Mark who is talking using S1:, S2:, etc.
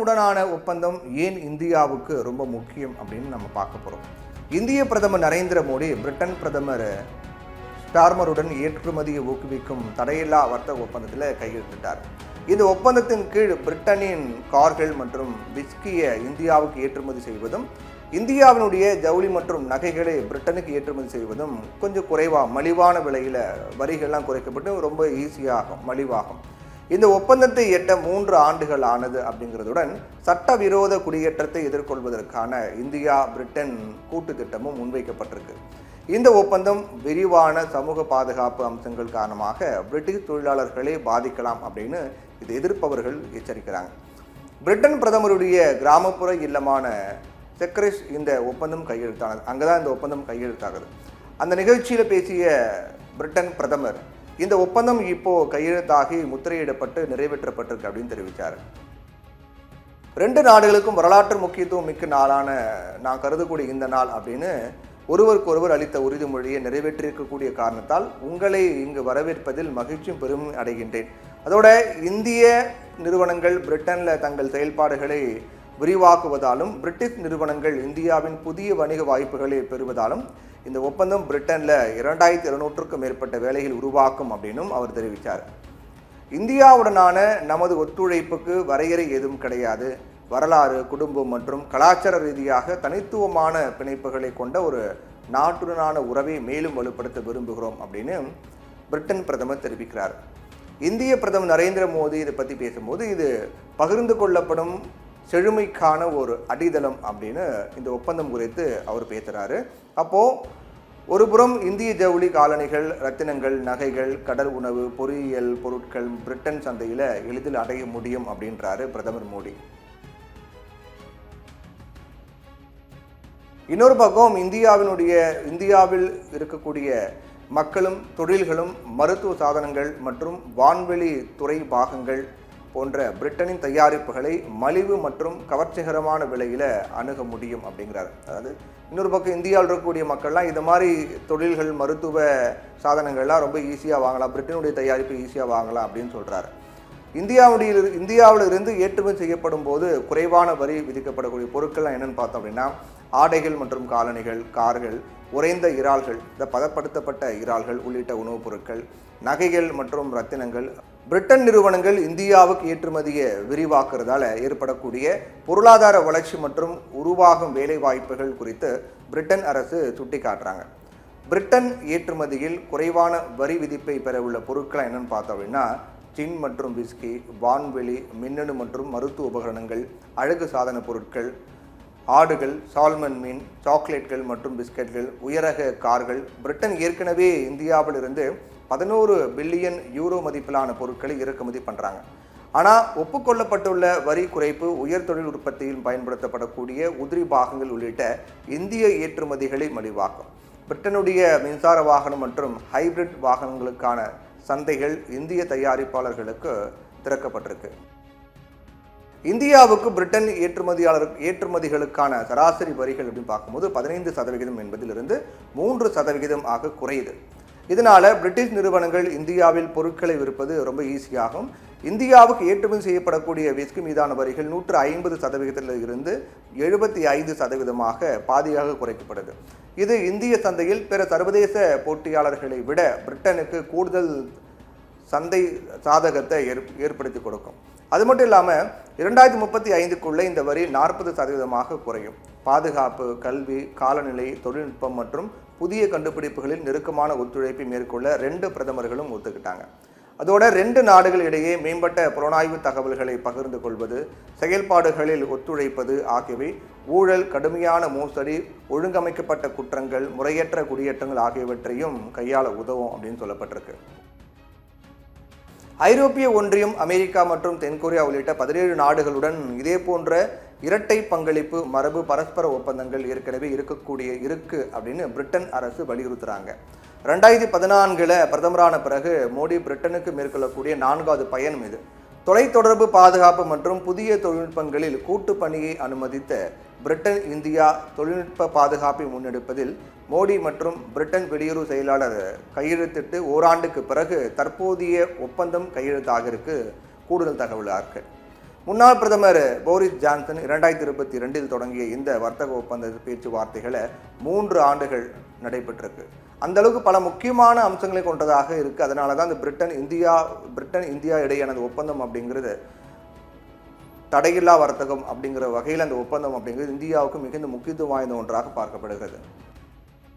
S1: உடனான ஒப்பந்தம் ஏன் இந்தியாவுக்கு ரொம்ப முக்கியம் அப்படின்னு நம்ம பார்க்க போகிறோம். இந்திய பிரதமர் நரேந்திர மோடி பிரிட்டன் பிரதமர் ஸ்டார்மருடன் ஏற்றுமதியை ஊக்குவிக்கும் தடையில்லா வர்த்தக ஒப்பந்தத்தில் கையெழுத்திட்டார். இந்த ஒப்பந்தத்தின் கீழ் பிரிட்டனின் கார்கள் மற்றும் விஸ்கியை இந்தியாவுக்கு ஏற்றுமதி செய்வதும் இந்தியாவினுடைய ஜவுளி மற்றும் நகைகளை பிரிட்டனுக்கு ஏற்றுமதி செய்வதும் கொஞ்சம் மலிவான விலையில் வரிகள்லாம் குறைக்கப்பட்டு ரொம்ப ஈஸியாகும், மலிவாகும். இந்த ஒப்பந்தத்தை எட்ட 3 ஆண்டுகள் ஆனது அப்படிங்கிறதுடன் சட்டவிரோத குடியேற்றத்தை எதிர்கொள்வதற்கான இந்தியா பிரிட்டன் கூட்டு திட்டமும் முன்வைக்கப்பட்டிருக்கு. இந்த ஒப்பந்தம் விரிவான சமூக பாதுகாப்பு அம்சங்கள் காரணமாக பிரிட்டிஷ் தொழிலாளர்களே பாதிக்கலாம் அப்படின்னு இது எதிர்ப்பவர்கள் எச்சரிக்கிறாங்க. பிரிட்டன் பிரதமருடைய கிராமப்புற இல்லமான செக்ரிஷ் இந்த ஒப்பந்தம் கையெழுத்தானது. அங்கதான் இந்த ஒப்பந்தம் கையெழுத்தாகுது. அந்த நிகழ்ச்சியில் பேசிய பிரிட்டன் பிரதமர் இந்த ஒப்பந்தம் இப்போ கையெழுத்தாகி முத்திரையிடப்பட்டு நிறைவேற்றப்பட்டிருக்கு அப்படின்னு தெரிவித்தார். 2 நாடுகளுக்கும் வரலாற்று முக்கியத்துவம் மிக்க நாளான நான் கருதக்கூடிய இந்த நாள் அப்படின்னு ஒருவருக்கொருவர் அளித்த உறுதிமொழியை நிறைவேற்றியிருக்கக்கூடிய காரணத்தால் உங்களை இங்கு வரவேற்பதில் மகிழ்ச்சியும் பெருமை அடைகின்றேன். அதோட இந்திய நிறுவனங்கள் பிரிட்டனில் தங்கள் செயல்பாடுகளை விரிவாக்குவதாலும் பிரிட்டிஷ் நிறுவனங்கள் இந்தியாவின் புதிய வணிக வாய்ப்புகளை பெறுவதாலும் இந்த ஒப்பந்தம் பிரிட்டனில் 2200க்கும் மேற்பட்ட வேலைகள் உருவாக்கும் அப்படின்னும் அவர் தெரிவித்தார். இந்தியாவுடனான நமது ஒத்துழைப்புக்கு வரையறை எதுவும் கிடையாது. வரலாறு, குடும்பம் மற்றும் கலாச்சார ரீதியாக தனித்துவமான பிணைப்புகளை கொண்ட ஒரு நாட்டுடனான உறவை மேலும் வலுப்படுத்த விரும்புகிறோம் அப்படின்னு பிரிட்டன் பிரதமர் தெரிவிக்கிறார். இந்திய பிரதமர் நரேந்திர மோடி இதை பற்றி பேசும்போது இது பகிர்ந்து கொள்ளப்படும் செழுமைக்கான ஒரு அடித்தளம் அப்படின்னு இந்த ஒப்பந்தம் குறித்து அவர் பேசுகிறாரு. அப்போது ஒருபுறம் இந்திய ஜவுளி, காலணிகள், ரத்தினங்கள், நகைகள், கடல் உணவு, பொறியியல் பொருட்கள் பிரிட்டன் சந்தையில் எளிதில் அடைய முடியும் அப்படின்றாரு பிரதமர் மோடி. இன்னொரு பக்கம் இந்தியாவில் இருக்கக்கூடிய மக்களும் தொழில்களும் மருத்துவ சாதனங்கள் மற்றும் வான்வெளி துறை பாகங்கள் போன்ற பிரிட்டனின் தயாரிப்புகளை மலிவு மற்றும் கவர்ச்சிகரமான விலையில் அணுக முடியும் அப்படிங்கிறார். அதாவது இன்னொரு பக்கம் இந்தியாவில் இருக்கக்கூடிய மக்கள்லாம் இது மாதிரி தொழில்கள், மருத்துவ சாதனங்கள்லாம் ரொம்ப ஈஸியாக வாங்கலாம், பிரிட்டனுடைய தயாரிப்பு ஈஸியாக வாங்கலாம் அப்படின்னு சொல்கிறார். இந்தியாவில் இருந்து ஏற்றுமதி செய்யப்படும் போது குறைவான வரி விதிக்கப்படக்கூடிய பொருட்கள்லாம் என்னென்னு பார்த்தோம் அப்படின்னா ஆடைகள் மற்றும் காலணிகள், கார்கள், உறைந்த இறால்கள், இந்த பதப்படுத்தப்பட்ட இறால்கள் உள்ளிட்ட உணவுப் பொருட்கள், நகைகள் மற்றும் ரத்தினங்கள். பிரிட்டன் நிறுவனங்கள் இந்தியாவுக்கு ஏற்றுமதியை விரிவாக்குறதால ஏற்படக்கூடிய பொருளாதார வளர்ச்சி மற்றும் உருவாகும் வேலை வாய்ப்புகள் குறித்து பிரிட்டன் அரசு சுட்டிக்காட்டுறாங்க. பிரிட்டன் ஏற்றுமதியில் குறைவான வரி விதிப்பை பெற உள்ள பொருட்களை என்னென்னு பார்த்தோம் அப்படின்னா ஜின் மற்றும் விஸ்கி, வான்வெளி, மின்னணு மற்றும் மருத்துவ உபகரணங்கள், அழகு சாதன பொருட்கள், ஆடுகள், சால்மன் மீன், சாக்லேட்கள் மற்றும் பிஸ்கட்கள், உயரக கார்கள். பிரிட்டன் ஏற்கனவே இந்தியாவிலிருந்து 11 பில்லியன் யூரோ மதிப்பிலான பொருட்களை இறக்குமதி பண்ணுறாங்க. ஆனால் ஒப்புக்கொள்ளப்பட்டுள்ள வரி குறைப்பு உயர் தொழில் உற்பத்தியில் பயன்படுத்தப்படக்கூடிய உதிரி பாகங்கள் உள்ளிட்ட இந்திய ஏற்றுமதிகளை மலிவாக்கும். பிரிட்டனுடைய மின்சார வாகனம் மற்றும் ஹைபிரிட் வாகனங்களுக்கான சந்தைகள் இந்திய தயாரிப்பாளர்களுக்கு திறக்கப்பட்டிருக்கு. இந்தியாவுக்கு பிரிட்டன் ஏற்றுமதிகளுக்கான சராசரி வரிகள் அப்படின்னு பார்க்கும்போது 15% என்பதிலிருந்து 3% ஆக குறையுது. இதனால் பிரிட்டிஷ் நிறுவனங்கள் இந்தியாவில் பொருட்களை விற்பது ரொம்ப ஈஸியாகும். இந்தியாவுக்கு ஏற்றுமதி செய்யப்படக்கூடிய விஸ்கி மீதான வரிகள் 150% இருந்து 75% பாதியாக குறைக்கப்படுது. இது இந்திய சந்தையில் பிற சர்வதேச போட்டியாளர்களை விட பிரிட்டனுக்கு கூடுதல் சந்தை சாதகத்தை ஏற்படுத்தி கொடுக்கும். அது மட்டும் இல்லாமல் 2035க்குள்ளே இந்த வரி 40% குறையும். பாதுகாப்பு, கல்வி, காலநிலை, தொழில்நுட்பம் மற்றும் புதிய கண்டுபிடிப்புகளில் நெருக்கமான ஒத்துழைப்பை மேற்கொள்ள 2 பிரதமர்களும் ஒத்துக்கிட்டாங்க. அதோட 2 நாடுகள் இடையே மேம்பட்ட புலனாய்வு தகவல்களை பகிர்ந்து கொள்வது, செயல்பாடுகளில் ஒத்துழைப்பது ஆகியவை ஊழல், கடுமையான மோசடி, ஒழுங்கமைக்கப்பட்ட குற்றங்கள், முறையற்ற குடியேற்றங்கள் ஆகியவற்றையும் கையாள உதவும் அப்படின்னு சொல்லப்பட்டிருக்கு. ஐரோப்பிய ஒன்றியம், அமெரிக்கா மற்றும் தென்கொரியா உள்ளிட்ட 17 நாடுகளுடன் இதே போன்ற இரட்டை பங்களிப்பு மரபு பரஸ்பர ஒப்பந்தங்கள் ஏற்கனவே இருக்கு அப்படின்னு பிரிட்டன் அரசு வலியுறுத்துறாங்க. 2014 பிரதமரான பிறகு மோடி பிரிட்டனுக்கு மேற்கொள்ளக்கூடிய 4வது பயணம் இது. தொலைத்தொடர்பு பாதுகாப்பு மற்றும் புதிய தொழில்நுட்பங்களில் கூட்டு பணியை அனுமதித்த பிரிட்டன் இந்தியா தொழில்நுட்ப பாதுகாப்பை முன்னெடுப்பதில் மோடி மற்றும் பிரிட்டன் வெளியுறவு செயலாளர் கையெழுத்திட்டு ஓராண்டுக்கு பிறகு தற்போதைய ஒப்பந்தம் கையெழுத்தாகிருக்கு கூடுதல் தகவலாக. முன்னாள் பிரதமர் போரிஸ் ஜான்சன் 2022 தொடங்கிய இந்த வர்த்தக ஒப்பந்த பேச்சுவார்த்தைகளை 3 ஆண்டுகள் நடைபெற்றிருக்கு. அந்த அளவுக்கு பல முக்கியமான அம்சங்களை கொண்டதாக இருக்குது. அதனால தான் இந்த பிரிட்டன் இந்தியா இடையான அந்த ஒப்பந்தம் அப்படிங்கிறது தடையில்லா வர்த்தகம் அப்படிங்கிற வகையில் அந்த ஒப்பந்தம் அப்படிங்கிறது இந்தியாவுக்கு மிகுந்த முக்கியத்துவம் வாய்ந்த ஒன்றாக பார்க்கப்படுகிறது.